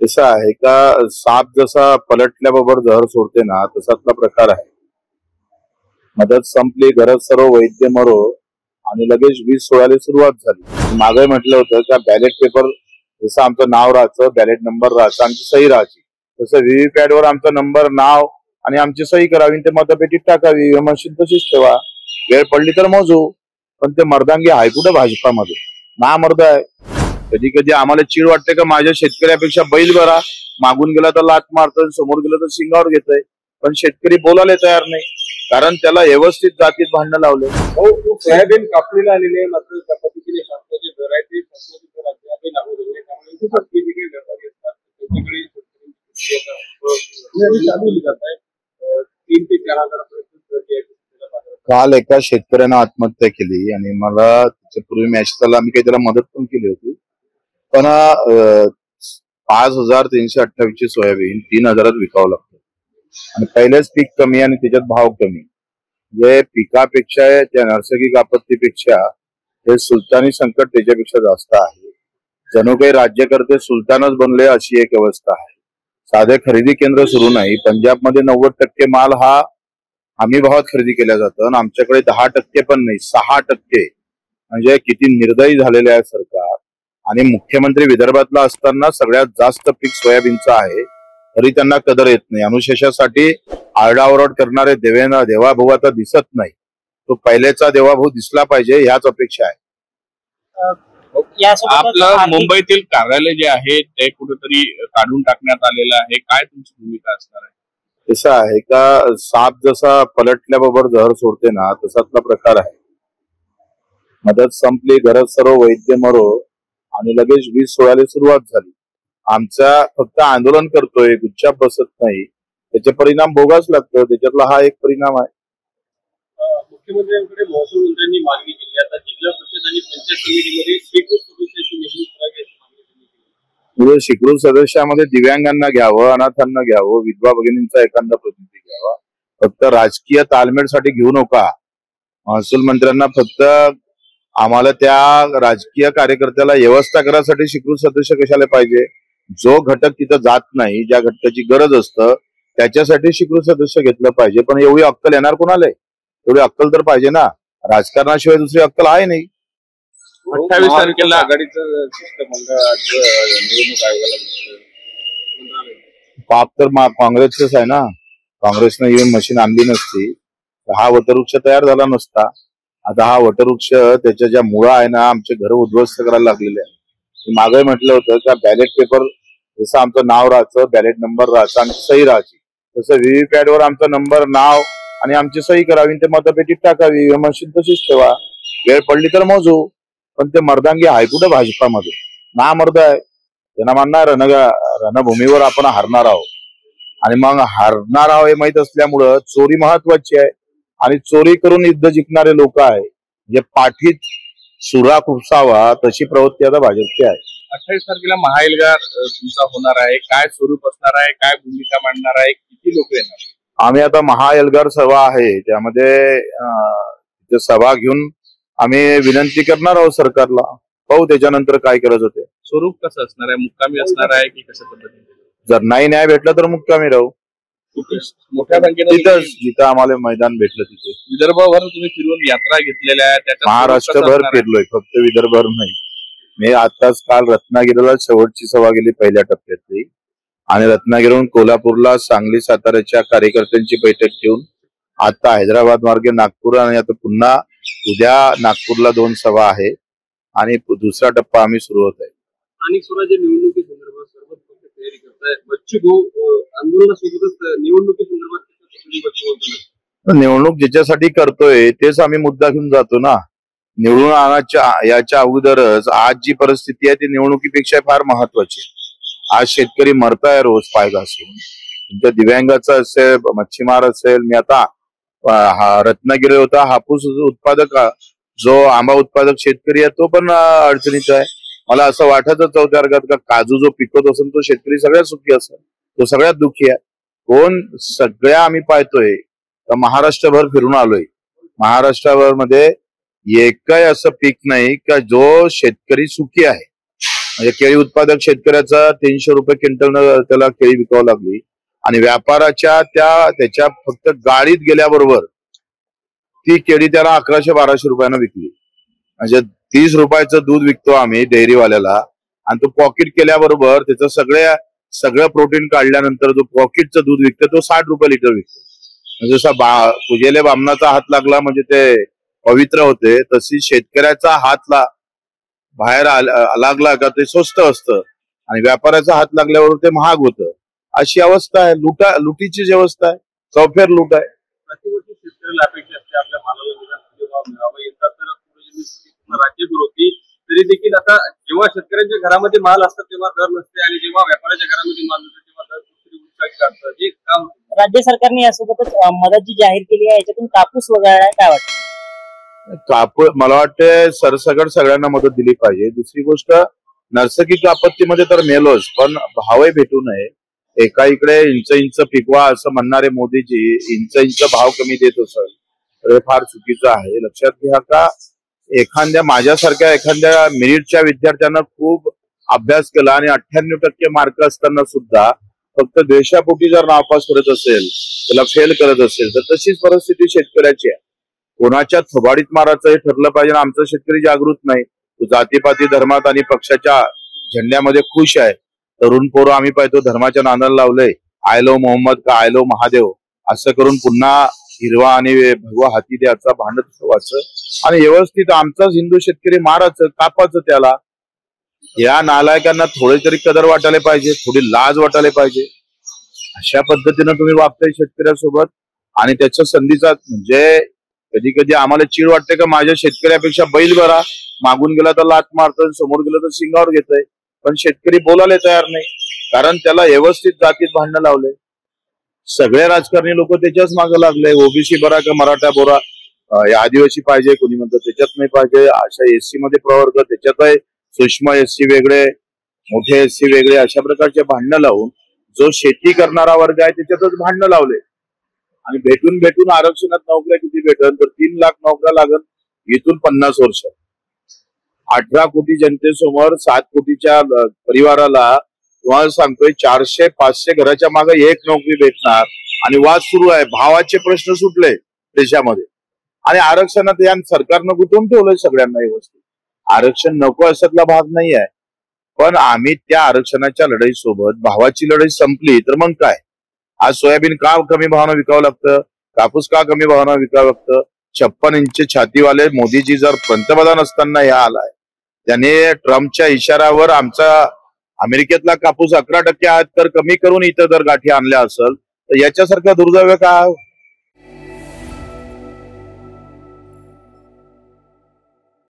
कसं आहे का, साप जसा पलटल्याबरोबर जहर सोडते ना, तसातला प्रकार आहे. मदत संपली, गरज सर्व वैद्य मरो, आणि लगेच वीज सोडायला सुरुवात झाली. मागे म्हटलं होतं का बॅलेट पेपर जसं आमचं नाव राहायचं, बॅलेट नंबर राहायचा, आमची सही राहायची, तसं व्हीव्हीपॅट वर आमचा नंबर, नाव आणि आमची सही करावी, ते मतपेटीत टाकावी. मशीन तशीच ठेवा, वेळ पडली तर मोजू. पण ते मर्दांगी आहे कुठं भाजपामध्ये? ना मर्द आहे. कधी कधी आम्हाला चीड वाटते का माझ्या शेतकऱ्यापेक्षा बैल बरा, मागून गेला तर लात मारतोय, समोर गेला तर शिंगावर घेतोय. पण शेतकरी बोलायला तयार नाही, कारण त्याला व्यवस्थित जातीत भांडणं लावले. सोयाबीन कापणीला आलेली आहे, मात्र त्या पद्धतीने शासनाची व्हरायटी शासनाची लागू झाली, त्यामुळे बाकी जे काही व्यापारी असतात त्यांच्याकडे जात आहे. 3 ते 4 हजारापर्यंत काल एका शेतकऱ्यानं आत्महत्या केली आणि मला त्याच्यापूर्वी मॅचला आम्ही काही त्याला मदत पण केली होती. पण 5,328 ची सोयाबीन 3,000 विकावं लागतं, आणि पहिलेच पीक कमी आणि त्याच्यात भाव कमी. म्हणजे पिकापेक्षा, त्या नैसर्गिक आपत्तीपेक्षा हे सुलतानी संकट त्याच्यापेक्षा जास्त आहे. जणू काही राज्यकर्ते सुलतानच बनले अशी एक अवस्था आहे. साधे खरेदी केंद्र सुरू नाही. पंजाबमध्ये 90% माल हा हमी भावात खरेदी केला जातं, आणि आमच्याकडे 10% पण नाही, 6%. म्हणजे किती निर्दयी झालेले आहे सरकार. आणि मुख्यमंत्री विदर्भातला असताना सगळ्यात जास्त पीक सोयाबीनचं आहे, तरी त्यांना कदर येत नाही. अनुशेषासाठी आरडाओरड करणारे देवाभाऊ आता दिसत नाही. तो पहिलेचा देवाभाऊ दिसला पाहिजे, ह्याच अपेक्षा आहे. आपलं मुंबईतील कार्यालय जे आहे ते कुठेतरी काढून टाकण्यात आलेलं आहे, काय तुमची भूमिका असणार आहे? कसं आहे का, साप जसा पलटल्याबरोबर जहर सोडते ना, तसातला प्रकार आहे. मदत संपली, गरज सर्व वैद्य मरो, आणि लगेच वीज सोडायला सुरुवात झाली. आमचा फक्त आंदोलन करतोय, गुच्छाप बसत नाही. त्याचे परिणाम भोगाच लागतं. त्याच्यातला हा एक परिणाम आहे. मुख्यमंत्र्यांकडे महसूल मंत्र्यांनी मागणी केली, आता जिल्हा परिषद आणि पंचायत समितीमध्ये स्वीकृत सदस्याची नेमणूक करावी अशी मागणी केली. स्वीकृत सदस्यामध्ये दिव्यांगांना घ्यावं, अनाथांना घ्यावं, विधवा भगिनींचा एखादा प्रतिनिधी घ्यावा. फक्त राजकीय तालमेलसाठी घेऊ नका. महसूल मंत्र्यांना फक्त आम्हाला त्या राजकीय कार्यकर्त्याला व्यवस्था करायसाठी स्वीकृत सदस्य कशाला पाहिजे? जो घटक तिथं जात नाही, ज्या घटकाची गरज असतं त्याच्यासाठी स्वीकृत सदस्य घेतलं पाहिजे. पण एवढी अक्कल येणार कोणाला? एवढी अक्कल तर पाहिजे ना. राजकारणाशिवाय दुसरी अक्कल आहे नाही. 28 तारखेला आघाडीचं शिष्टमंडळ निवडणूक आयोगाला पाप तर काँग्रेसच आहे ना. काँग्रेसनं येऊन मशीन आणली नसती तर हा वटवृक्ष तयार झाला नसता. आता हा वटवृक्ष त्याच्या ज्या मुळा आहे ना, आमचे घर उद्ध्वस्त करायला लागलेले आहे. मागे म्हटलं होतं का बॅलेट पेपर जसं आमचं नाव राहायचं, बॅलेट नंबर राहायचा, आणि सही राहायची, तसं व्हीव्हीपॅट वर आमचा नंबर, नाव आणि आमची सही करावी, ते मतपेटीत टाकावी. मशीन तशीच ठेवा, वेळ पडली तर मोजू. पण ते मर्दांगी आहे कुठं भाजपामध्ये? ना मर्द आहे. त्यांना म्हणणार रणभूमीवर आपण हारणार आहोत, आणि मग हारणार आहोत हे माहित असल्यामुळं चोरी महत्वाची आहे, आणि चोरी करून युद्ध जिंकणारे लोक आहे. जे पाठीत सुरा खुपसावा तशी प्रवृत्ती आता भाजपची आहे. 28 तारखेला महाएल्गार तुमचा होणार आहे, काय स्वरूप असणार आहे, काय भूमिका मांडणार आहे, किती लोक येणार? आम्ही आता महाएल्गार सभा आहे, त्यामध्ये सभा घेऊन आम्ही विनंती करणार आहोत सरकारला. पाहू त्याच्यानंतर काय करत होते. स्वरूप कसं असणार आहे? मुक्कामी असणार आहे की कशा पद्धतीने? जर नाही न्याय भेटला तर मुक्कामी राहू. मोठ्या संख्येने जिथं आम्हाला मैदान भेटलं तिथे. विदर्भावर तुम्ही फिरून यात्रा घेतलेल्या आहेत, महाराष्ट्रभर फिरलोय, फक्त विदर्भभर नाही. मी आताच काल रत्नागिरीला शेवटची सभा गेली पहिल्या टप्प्यातली, आणि रत्नागिरीहून कोल्हापूरला, सांगली, साताऱ्याच्या कार्यकर्त्यांची बैठक घेऊन आता हैदराबाद मार्गे नागपूर, आणि आता पुन्हा उद्या नागपूरला 2 सभा आहे, आणि दुसरा टप्पा आम्ही सुरू होत आहे. स्थानिक स्वराज्य निवडणुकीसंदर्भात सर्व पक्ष तयारी करतायत. बच्चू आंदोलनासोबतच निवडणुकीसंदर्भात निवडणूक ज्याच्यासाठी करतोय तेच आम्ही मुद्दा घेऊन जातो ना. निवडून आणायच्या याच्या अगोदरच आज जी परिस्थिती आहे ती निवडणुकीपेक्षा फार महत्वाची. आज शेतकरी मरताय रोज पाय घासून. तुमच्या दिव्यांगाचं असेल, मच्छीमार असेल, मी आता रत्नागिरी होता हापूस उत्पादक, जो आंबा उत्पादक शेतकरी आहे तो पण अडचणीचा आहे. मला असं वाटतच 4थ्या वर्गात का काजू जो पिकवत असेल तो शेतकरी सगळ्यात सुखी असेल, तो सगळ्यात दुःखी आहे. कोण? सगळ्या आम्ही पाहतोय तर महाराष्ट्रभर फिरून आलोय. महाराष्ट्राभर मध्ये एकही असं पीक नाही का जो शेतकरी सुखी आहे. म्हणजे केळी उत्पादक शेतकऱ्याचा 300 रुपये क्विंटल त्याला केळी विकावं लागली आणि व्यापाराच्या त्याच्या फक्त गाडीत गेल्याबरोबर ती केळी त्याला 1100-1200 रुपयानं विकली. म्हणजे 30 रुपयाचं दूध विकतो आम्ही डेअरीवाल्याला आणि तो पॉकेट केल्याबरोबर त्याचं सगळं प्रोटीन काढल्यानंतर जो पॉकेटचं दूध विकतो तो 60 रुपये लिटर विकतो. म्हणजे जसा पूजेले बामणाचा हात लागला म्हणजे ते पवित्र होते, तशी शेतकऱ्याचा हात बाहेर लागला का ते स्वस्त असतं आणि व्यापाऱ्याचा हात लागल्यावर ते महाग होतं. अशी अवस्था आहे, लुटीची व्यवस्था आहे, चौफेर लूट आहे. प्रतिवर्षी शेतकऱ्याला अपेक्षा असते आपल्या मालाला निदान हमी भाव मिळावा. यंदा तर राज्यभर होती तरी देखील आता जेव्हा शेतकऱ्यांच्या घरामध्ये माल असतात तेव्हा दर नसते आणि जेव्हा व्यापाऱ्याच्या घरामध्ये माल नसतो तेव्हा दर कुठेतरी उच्चांकी काढतात. हे काम राज्य सरकारने यासोबतच मदत जी जाहीर केली आहे याच्यातून कापूस वगळला काय वाटतं? मला वाटते सरसकट सगळ्यांना मदत दिली पाहिजे. दुसरी गोष्ट, नैसर्गिक आपत्तीमध्ये तर मेलोच, पण भावही भेटू नये. एका इकडे इंच पिकवा असं म्हणणारे मोदीजी इंच भाव कमी देत असेल तर हे फार चुकीचं आहे. लक्षात घ्या का माझ्यासारख्या एखाद्या मेरिटच्या विद्यार्थ्यांना खूप अभ्यास केला आणि 98% मार्क असताना सुद्धा फक्त देशापोटी जर नापास करत असेल, त्याला फेल करत असेल, तर तशीच परिस्थिती शेतकऱ्याची आहे. कोणाच्या थोबाडीत मारायचं हे ठरलं पाहिजे. आमचा शेतकरी जागृत नाही, तो जातीपाती धर्मात आणि पक्षाच्या झेंड्यामध्ये खुश आहे. तरुण पोरं आम्ही पाहतो धर्माच्या नादाला लावलंय, आय लव्ह मोहम्मद का आय लव्ह महादेव असं करून पुन्हा हिरवा आणि भगवा हाती द्यायचा भांडत व्हायचं आणि व्यवस्थित आमचाच हिंदू शेतकरी मारायचं, कापायचं त्याला. या नालायकांना थोडी तरी कदर वाटायला पाहिजे, थोडी लाज वाटायला पाहिजे. अशा पद्धतीनं तुम्ही वागताय शेतकऱ्यासोबत आणि त्याच्या संधीचा म्हणजे कधी कधी आम्हाला चीड वाटते का माझ्या शेतकऱ्यापेक्षा बैल बरा, मागून गेला तर लात मारतोय, समोर गेला तर शिंगावर घेतोय. पण शेतकरी बोलायला तयार नाही, कारण त्याला व्यवस्थित जातीत भांडणं लावले. सगळे राजकारणी लोक त्याच्याच मागे लागले. ओबीसी बरा का मराठा बोरा, आदिवासी पाहिजे, कोणी म्हणतं त्याच्यात नाही पाहिजे, अशा एससी मध्ये प्रवर्ग, त्याच्यात सूक्ष्म एससी वेगळे, मोठे एससी वेगळे, अशा प्रकारचे भांडणं लावून जो शेती करणारा वर्ग आहे त्याच्यातच भांडणं लावले. आणि भेटून आरक्षणात नोकऱ्या किती भेटल तर 3 लाख नोकऱ्या लागल इथून 50 वर्ष. 18 कोटी जनतेसमोर 7 कोटीच्या परिवाराला तुम्हाला सांगतोय 400-500 घराच्या मागे एक नोकरी भेटणार आणि वाद सुरू आहे. भावाचे प्रश्न सुटले देशामध्ये आणि आरक्षणात या सरकारनं गुंतवून ठेवलंय सगळ्यांना व्यवस्थित. आरक्षण नको असातला भाग नाही आहे, पण आम्ही त्या आरक्षणाच्या लढाईसोबत भावाची लढाई संपली तर मग काय. आज सोयाबीन का कमी भावानं विकावं लागतं, कापूस का कमी भावानं विकावं लागतं. 56 इंच छातीवाले मोदीजी जर पंतप्रधान असताना या आलाय, त्याने ट्रम्पच्या इशाऱ्यावर आमचा अमेरिकेतला कापूस 11% आहेत तर कमी करून इथं जर गाठी आणल्या असेल तर याच्यासारखा दुर्दैव काय.